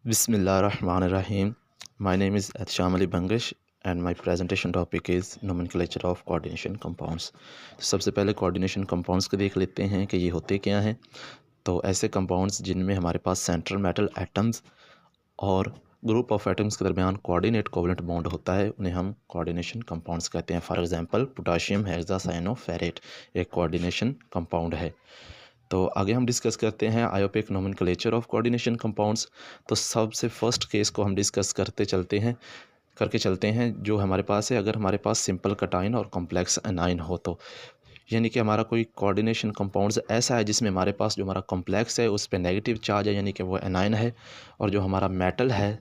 Bismillahirrahmanirrahim. My name is Atsham Ali Bangish and my presentation topic is nomenclature of coordination compounds. तो सबसे पहले coordination compounds को देख लेते हैं कि ये होते क्या हैं। तो ऐसे compounds जिनमें हमारे पास central metal atoms और ग्रुप ऑफ एटम्स के दरमियान कोऑर्डिनेट कोवलेंट बॉन्ड होता है उन्हें हम कोऑर्डिनेशन कंपाउंड्स कहते हैं। फॉर एग्जांपल पोटाशियम हेक्सासाइनोफेरेट एक कोऑर्डिनेशन कंपाउंड है। तो आगे हम डिस्कस करते हैं आयोपिक नोमेनक्लेचर ऑफ कोऑर्डिनेशन कंपाउंड्स। तो सबसे फर्स्ट केस को हम डिस्कस करके चलते हैं जो हमारे पास है। अगर हमारे पास सिंपल कटाइन और कॉम्प्लेक्स एनाइन हो तो यानी कि हमारा कोई कोऑर्डिनेशन कंपाउंड्स ऐसा है जिसमें हमारे पास जो हमारा कॉम्प्लेक्स है उस पर नेगेटिव चार्ज है यानी कि वो एनाइन है, और जो हमारा मेटल है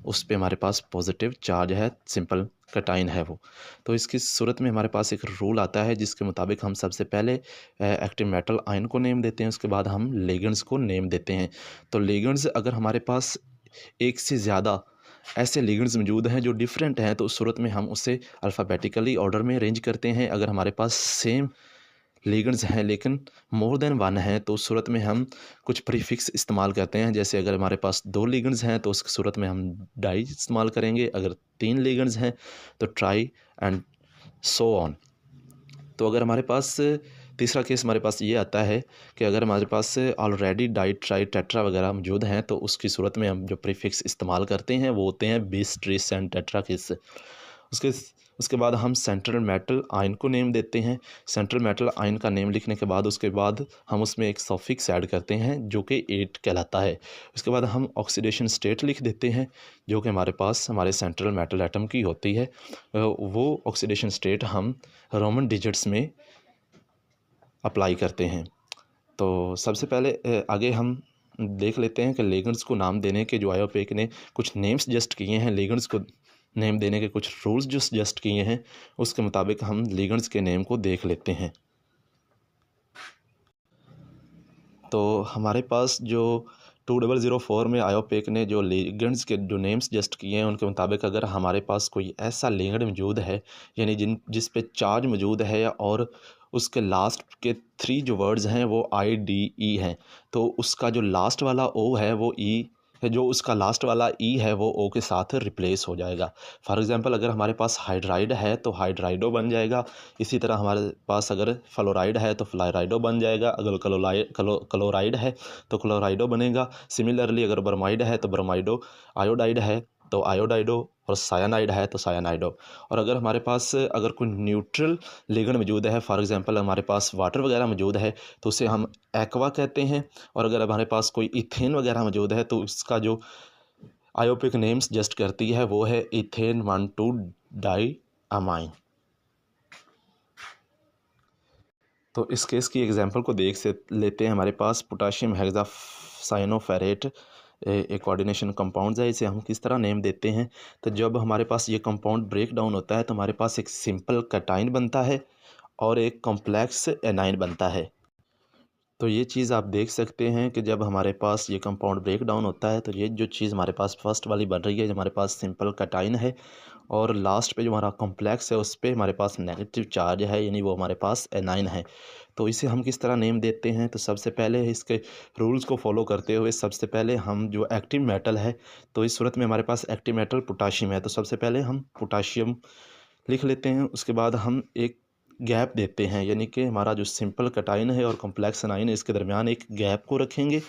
उस पे हमारे पास पॉजिटिव चार्ज है, सिंपल कटाइन है वो। तो इसकी सूरत में हमारे पास एक रूल आता है जिसके मुताबिक हम सबसे पहले एक्टिव मेटल आयन को नेम देते हैं, उसके बाद हम लिगेंड्स को नेम देते हैं। तो लिगेंड्स अगर हमारे पास एक से ज़्यादा ऐसे लिगेंड्स मौजूद हैं जो डिफरेंट हैं तो उस सूरत में हम उसे अल्फ़ाबेटिकली ऑर्डर में अरेंज करते हैं। अगर हमारे पास सेम लिगेंड्स हैं लेकिन मोर देन वन हैं तो उस सूरत में हम कुछ प्रीफिक्स इस्तेमाल करते हैं। जैसे अगर हमारे पास 2 लिगेंड्स हैं तो उस सूरत में हम डाई इस्तेमाल करेंगे, अगर 3 लिगेंड्स हैं तो ट्राई एंड सो ऑन। तो अगर हमारे पास तीसरा केस हमारे पास ये आता है कि अगर हमारे पास ऑलरेडी डाई ट्राई टेट्रा वगैरह मौजूद हैं तो उसकी सूरत में हम जो प्रीफिक्स इस्तेमाल करते हैं वो होते हैं बिस, ट्रिस एंड टेट्रा केस। उसके बाद हम सेंट्रल मेटल आयन को नेम देते हैं। सेंट्रल मेटल आयन का नेम लिखने के बाद उसके बाद हम उसमें एक सफिक्स ऐड करते हैं जो कि 8 कहलाता है। उसके बाद हम ऑक्सीडेशन स्टेट लिख देते हैं जो कि हमारे पास हमारे सेंट्रल मेटल एटम की होती है। वो ऑक्सीडेशन स्टेट हम रोमन डिजिट्स में अप्लाई करते हैं। तो सबसे पहले आगे हम देख लेते हैं कि लिगेंड्स को नाम देने के जो आयोपेक ने कुछ नेम्स जस्ट किए हैं, लिगेंड्स को नेम देने के कुछ रूल्स जो सजेस्ट किए हैं उसके मुताबिक हम लिगेंड्स के नेम को देख लेते हैं। तो हमारे पास जो 2004 में आयोपेक ने जो लिगेंड्स के जो नेम्स जस्ट किए हैं उनके मुताबिक अगर हमारे पास कोई ऐसा लिगेंड मौजूद है यानी जिस पे चार्ज मौजूद है और उसके लास्ट के 3 जो वर्ड्स हैं वो IDE हैं तो उसका जो लास्ट वाला O है वो E है, जो उसका लास्ट वाला E है वो O के साथ रिप्लेस हो जाएगा। फॉर एग्जांपल अगर हमारे पास हाइड्राइड है तो हाइड्राइडो बन जाएगा। इसी तरह हमारे पास अगर फ्लोराइड है तो फ्लोराइडो बन जाएगा। अगर क्लोराइड है तो क्लोराइडो बनेगा। सिमिलरली अगर ब्रोमाइड है तो ब्रोमाइडो, आयोडाइड है तो आयोडाइडो, और सायानाइड है तो सायानाइडो। और अगर हमारे पास अगर कोई न्यूट्रल लिगेंड मौजूद है, फॉर एग्जांपल हमारे पास वाटर वगैरह मौजूद है तो उसे हम एक्वा कहते हैं। और अगर हमारे पास कोई इथेन वगैरह मौजूद है तो उसका जो आयोपिक नेम्स जस्ट करती है वो है इथेन 1,2 डाई अमाइन। तो इस केस की एग्जांपल को देख से लेते हैं। हमारे पास पोटाशियम हेक्सासाइनोफेरेट एक कोऑर्डिनेशन कंपाउंड है, इसे हम किस तरह नेम देते हैं। तो जब हमारे पास ये कंपाउंड ब्रेक डाउन होता है तो हमारे पास एक सिंपल कटाइन बनता है और एक कॉम्प्लेक्स एनाइन बनता है। तो ये चीज़ आप देख सकते हैं कि जब हमारे पास ये कंपाउंड ब्रेक डाउन होता है तो ये जो चीज़ हमारे पास फर्स्ट वाली बन रही है जो हमारे पास सिंपल कटाइन है, और लास्ट पे जो हमारा कॉम्प्लेक्स है उस पर हमारे पास नेगेटिव चार्ज है यानी वो हमारे पास एनाइन है। तो इसे हम किस तरह नेम देते हैं। तो सबसे पहले इसके रूल्स को फॉलो करते हुए सबसे पहले हम जो एक्टिव मेटल है तो इस सूरत में हमारे पास एक्टिव मेटल पोटाशियम है तो सबसे पहले हम पोटाशियम लिख लेते हैं। उसके बाद हम एक गैप देते हैं यानी कि हमारा जो सिंपल कटाइन है और कॉम्प्लेक्स एनाइन है इसके दरमियान एक गैप को रखेंगे।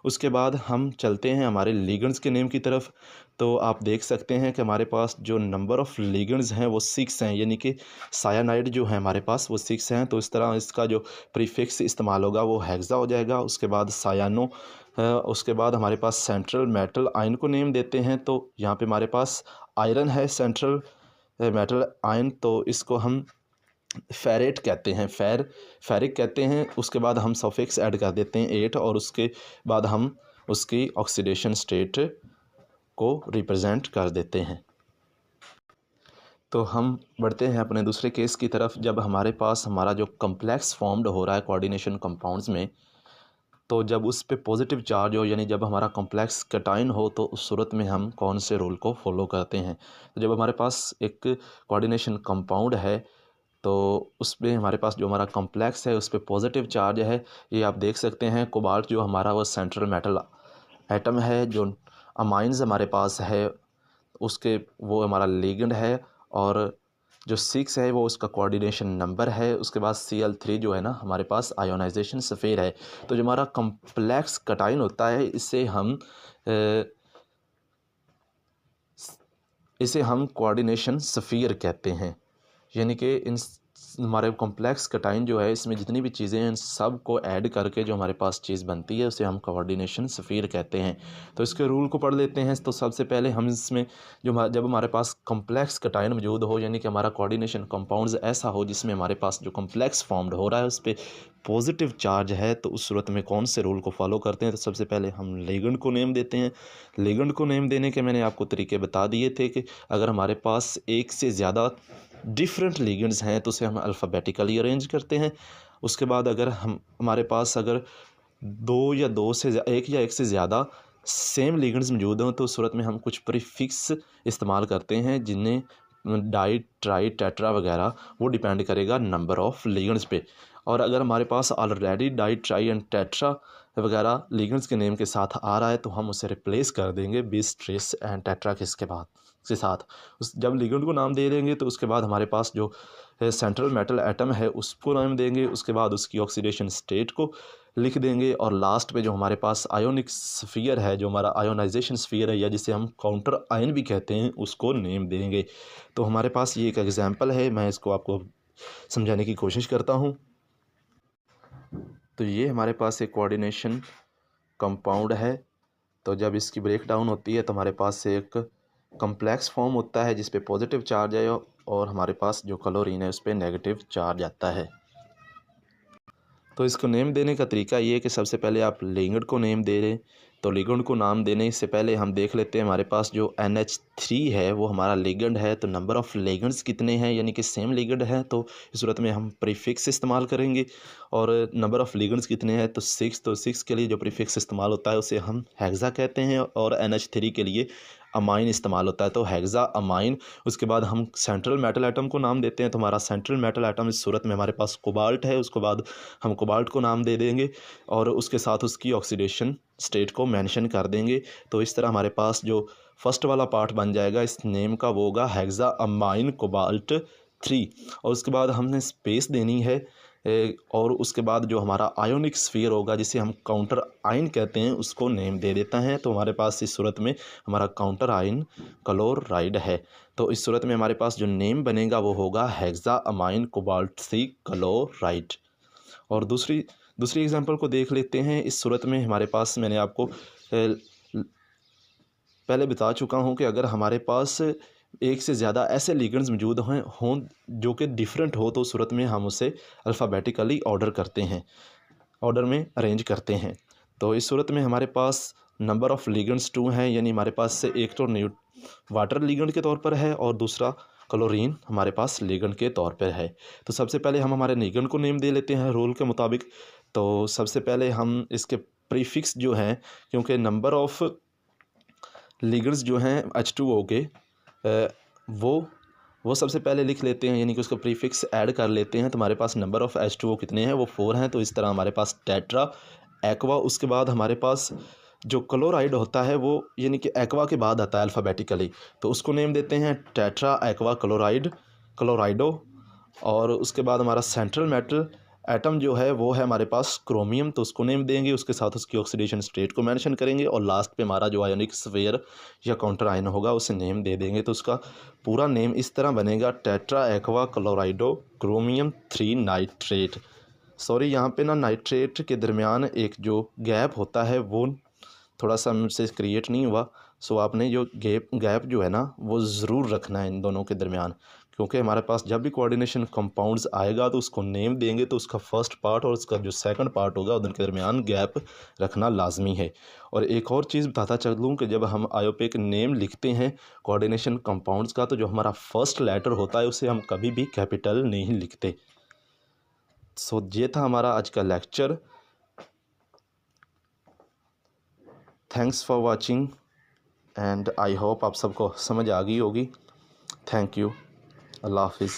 उसके बाद हम चलते हैं हमारे लिगेंड्स के नेम की तरफ। तो आप देख सकते हैं कि हमारे पास जो नंबर ऑफ़ लिगेंड्स हैं वो 6 हैं यानी कि सायानाइड जो है हमारे पास वो 6 हैं। तो इस तरह इसका जो प्रीफिक्स इस्तेमाल होगा वो हेक्सा हो जाएगा। उसके बाद सायानो, उसके बाद हमारे पास सेंट्रल मेटल आयन को नेम देते हैं। तो यहाँ पे हमारे पास आयरन है सेंट्रल मेटल आयन, तो इसको हम फेरेट कहते हैं, फेरिक कहते हैं। उसके बाद हम सफिक्स ऐड कर देते हैं 8 और उसके बाद हम उसकी ऑक्सीडेशन स्टेट को रिप्रेजेंट कर देते हैं। तो हम बढ़ते हैं अपने दूसरे केस की तरफ। जब हमारे पास हमारा जो कम्प्लेक्स फॉर्म्ड हो रहा है कोऑर्डिनेशन कंपाउंड्स में, तो जब उस पे पॉजिटिव चार्ज हो यानी जब हमारा कॉम्प्लेक्स कटाइन हो तो उस सूरत में हम कौन से रूल को फॉलो करते हैं। तो जब हमारे पास एक कोऑर्डिनेशन कंपाउंड है तो उसमें हमारे पास जो हमारा कॉम्प्लेक्स है उस पर पॉजिटिव चार्ज है। ये आप देख सकते हैं कोबाल्ट जो हमारा वो सेंट्रल मेटल एटम है जो अमाइंस हमारे पास है उसके वो हमारा लिगेंड है, और जो 6 है वो उसका कोऑर्डिनेशन नंबर है। उसके बाद Cl3 जो है ना हमारे पास आयोनाइजेशन स्फीयर है। तो जो हमारा कम्प्लेक्स कटाइन होता है इसे हम कोऑर्डिनेशन स्फीयर कहते हैं। यानी कि इन हमारे कॉम्प्लेक्स कटाइन जो है इसमें जितनी भी चीज़ें हैं इन सब को ऐड करके जो हमारे पास चीज़ बनती है उसे हम कोऑर्डिनेशन स्फीयर कहते हैं। तो इसके रूल को पढ़ लेते हैं। तो सबसे पहले हम इसमें जब हमारे पास कॉम्प्लेक्स कटाइन मौजूद हो, यानी कि हमारा कोऑर्डिनेशन कंपाउंड्स ऐसा हो जिसमें हमारे पास जो कॉम्प्लेक्स फॉर्म्ड हो रहा है उस पर पॉजिटिव चार्ज है, तो उस सूरत में कौन से रूल को फॉलो करते हैं। तो सबसे पहले हम लिगेंड को नेम देते हैं। लिगेंड को नेम देने के मैंने आपको तरीके बता दिए थे कि अगर हमारे पास एक से ज़्यादा डिफरेंट लिगेंड्स हैं तो उसे हम अल्फ़ाबेटिकली अरेंज करते हैं। उसके बाद अगर हमारे पास अगर एक या एक से ज़्यादा सेम लिगेंड्स मौजूद हों तो उस सूरत में हम कुछ प्रीफिक्स इस्तेमाल करते हैं, जिन्हें डाई, ट्राई, टेट्रा वगैरह वो डिपेंड करेगा नंबर ऑफ़ लिगेंड्स पे। और अगर हमारे पास already di, tri and tetra वगैरह लिगेंड्स के नेम के साथ आ रहा है तो हम उसे रिप्लेस कर देंगे बिस, ट्रिस एंड टेट्रा के साथ। जब लिगेंड को नाम दे देंगे तो उसके बाद हमारे पास जो सेंट्रल मेटल एटम है उसको नाम देंगे। उसके बाद उसकी ऑक्सीडेशन स्टेट को लिख देंगे, और लास्ट पे जो हमारे पास आयोनिक स्फीयर है, जो हमारा आयोनाइजेशन स्फीयर है या जिसे हम काउंटर आयन भी कहते हैं, उसको नेम देंगे। तो हमारे पास ये एक एग्जांपल है, मैं इसको आपको समझाने की कोशिश करता हूँ। तो ये हमारे पास एक कोऑर्डिनेशन कंपाउंड है। तो जब इसकी ब्रेक डाउन होती है तो हमारे पास एक कम्प्लेक्स फॉर्म होता है जिस पे पॉजिटिव चार्ज है, और हमारे पास जो क्लोरीन है उस पर नेगेटिव चार्ज आता है। तो इसको नेम देने का तरीका ये है कि सबसे पहले आप लिगेंड को नेम दे रहे। तो लिगेंड को नाम देने से पहले हम देख लेते हैं हमारे पास जो NH3 है वो हमारा लिगेंड है। तो नंबर ऑफ़ लिगेंड्स कितने हैं, यानी कि सेम लिगेंड है तो इस सूरत में हम प्रीफिक्स इस्तेमाल करेंगे। और नंबर ऑफ़ लिगेंड्स कितने हैं तो 6। तो 6 के लिए जो प्रीफिक्स इस्तेमाल होता है उसे हम हेक्सा कहते हैं, और NH3 के लिए अमाइन इस्तेमाल होता है तो हेक्सा अमाइन। उसके बाद हम सेंट्रल मेटल एटम को नाम देते हैं। तो हमारा सेंट्रल मेटल एटम इस सूरत में हमारे पास कोबाल्ट है। उसके बाद हम कोबाल्ट को नाम दे देंगे और उसके साथ उसकी ऑक्सीडेशन स्टेट को मेंशन कर देंगे। तो इस तरह हमारे पास जो फर्स्ट वाला पार्ट बन जाएगा इस नेम का वो होगा हेक्सा अमाइन कोबाल्ट 3। और उसके बाद हमने स्पेस देनी है, और उसके बाद जो हमारा आयोनिक स्फीयर होगा जिसे हम काउंटर आयन कहते हैं उसको नेम दे देता है। तो हमारे पास इस सूरत में हमारा काउंटर आयन क्लोराइड है। तो इस सूरत में हमारे पास जो नेम बनेगा वो होगा हेक्सा अमाइन कोबाल्ट 3 क्लोराइड। और दूसरी एग्जांपल को देख लेते हैं। इस सूरत में हमारे पास मैंने आपको पहले बता चुका हूँ कि अगर हमारे पास एक से ज़्यादा ऐसे लिगेंड्स मौजूद हों जो कि डिफरेंट हो तो उस सूरत में हम उसे अल्फ़ाबेटिकली ऑर्डर में अरेंज करते हैं। तो इस सूरत में हमारे पास नंबर ऑफ़ लिगेंड्स 2 हैं, यानी हमारे पास से एक तो वाटर लिगेंड के तौर पर है और दूसरा क्लोरीन हमारे पास लिगेंड के तौर पर है। तो सबसे पहले हम हमारे लिगेंड को नेम दे लेते हैं रूल के मुताबिक। तो सबसे पहले हम इसके प्रीफिक्स जो हैं, क्योंकि नंबर ऑफ़ लिगेंड्स जो हैं H2O के वो सबसे पहले लिख लेते हैं, यानी कि उसका प्रीफिक्स ऐड कर लेते हैं। तो हमारे पास नंबर ऑफ़ H2O कितने हैं वो 4 हैं। तो इस तरह हमारे पास टेट्रा एक्वा। उसके बाद हमारे पास जो क्लोराइड होता है वो यानी कि एक्वा के बाद आता है अल्फ़ाबेटिकली, तो उसको नेम देते हैं टेट्रा एक्वा क्लोराइडो। और उसके बाद हमारा सेंट्रल मेटल एटम जो है वो है हमारे पास क्रोमियम, तो उसको नेम देंगे, उसके साथ उसकी ऑक्सीडेशन स्टेट को मेंशन करेंगे, और लास्ट पे हमारा जो आयोनिक स्फीयर या काउंटर आयन होगा उसे नेम दे देंगे। तो उसका पूरा नेम इस तरह बनेगा tetra aqua क्लोराइडो chromium 3 nitrate. Sorry, यहाँ पे ना नाइट्रेट के दरमियान एक जो गैप होता है वो थोड़ा सा मुझसे क्रिएट नहीं हुआ। सो आपने जो गैप जो है ना वो ज़रूर रखना है इन दोनों के दरमियान, क्योंकि हमारे पास जब भी कोऑर्डिनेशन कंपाउंड्स आएगा तो उसको नेम देंगे तो उसका फर्स्ट पार्ट और उसका जो सेकंड पार्ट होगा उनके दरमियान गैप रखना लाजमी है। और एक और चीज़ बताता चलूँ कि जब हम आयोपेक नेम लिखते हैं कोऑर्डिनेशन कंपाउंड्स का तो जो हमारा फर्स्ट लेटर होता है उसे हम कभी भी कैपिटल नहीं लिखते। सो ये था हमारा आज का lecture. Thanks for watching and I hope आप सबको समझ आ गई होगी। Thank you. अल्लाह हाफिज़।